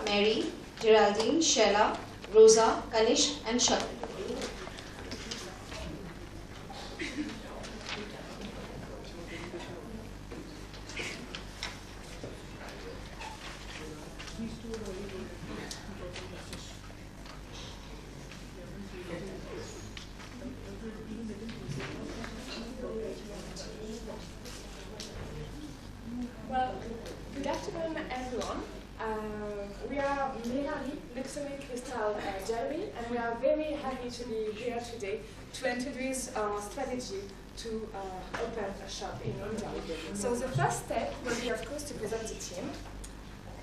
Mary, Geraldine, Sheila, Rosa, Kanish, and Shakti. Well, good afternoon, everyone. We are Mirari Luxury Crystal Jewelry, and we are very happy to be here today to introduce our strategy to open a shop in India. So the first step will be, of course, to present the team.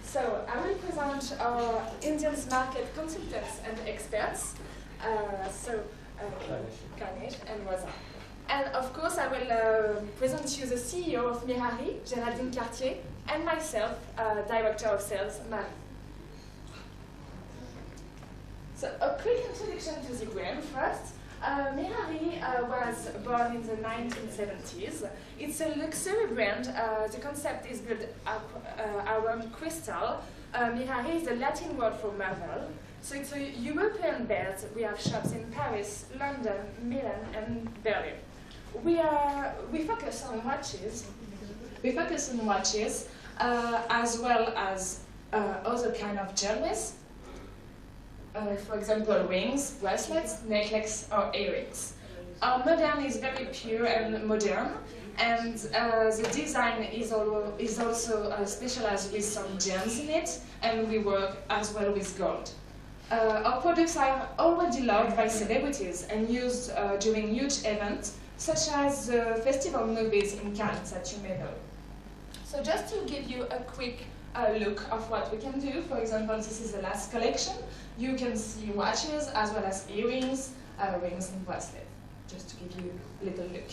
So I will present our Indian market consultants and experts. Ganesh and Rosa. And of course, I will present you the CEO of Mirari, Géraldine Cartier, and myself, Director of Sales, Marie. So a quick introduction to the brand first. Mirari was born in the 1970s. It's a luxury brand. The concept is built around crystal. Mirari is the Latin word for marble. So it's a European brand. We have shops in Paris, London, Milan, and Berlin. We focus on watches. We focus on watches as well as other kind of jewelries. For example, rings, bracelets, necklaces, or earrings. Our modern is very pure and modern, and the design is also specialized with some gems in it, and we work as well with gold. Our products are already loved by celebrities and used during huge events, such as the festival movies in Cannes that you may know. So just to give you a quick look of what we can do, for example, this is the last collection. You can see watches as well as earrings, rings and bracelets, just to give you a little look.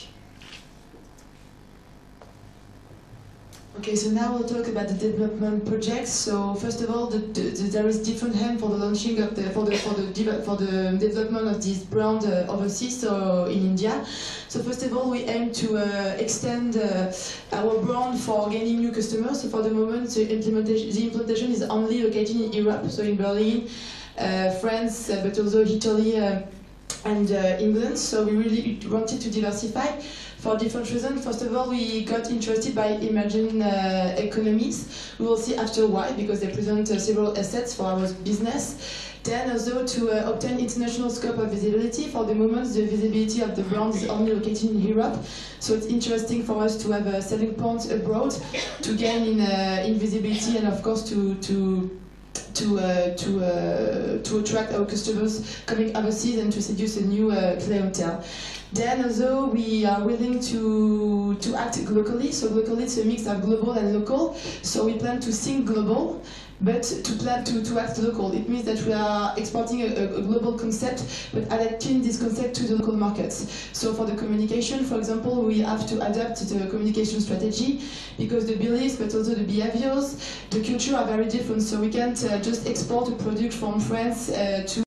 Okay, so now we'll talk about the development projects. So first of all, there is different aim for the launching of for the development of this brand overseas, so in India. So first of all, we aim to extend our brand for gaining new customers. So for the moment, the implementation is only located in Europe, so in Berlin, France, but also Italy and England. So we really wanted to diversify for different reasons. First of all, we got interested by emerging economies. We will see after why, because they present several assets for our business. Then also to obtain international scope of visibility. For the moment, the visibility of the brand is only located in Europe, so it's interesting for us to have a selling point abroad to gain in visibility, and of course to attract our customers coming overseas and to seduce a new clientele. Then also we are willing to act locally, so locally it's a mix of global and local, so we plan to think global, but to act local. It means that we are exporting a global concept, but adapting this concept to the local markets. So for the communication, for example, we have to adapt the communication strategy, because the beliefs, but also the behaviors, the culture are very different, so we can't just export a product from France to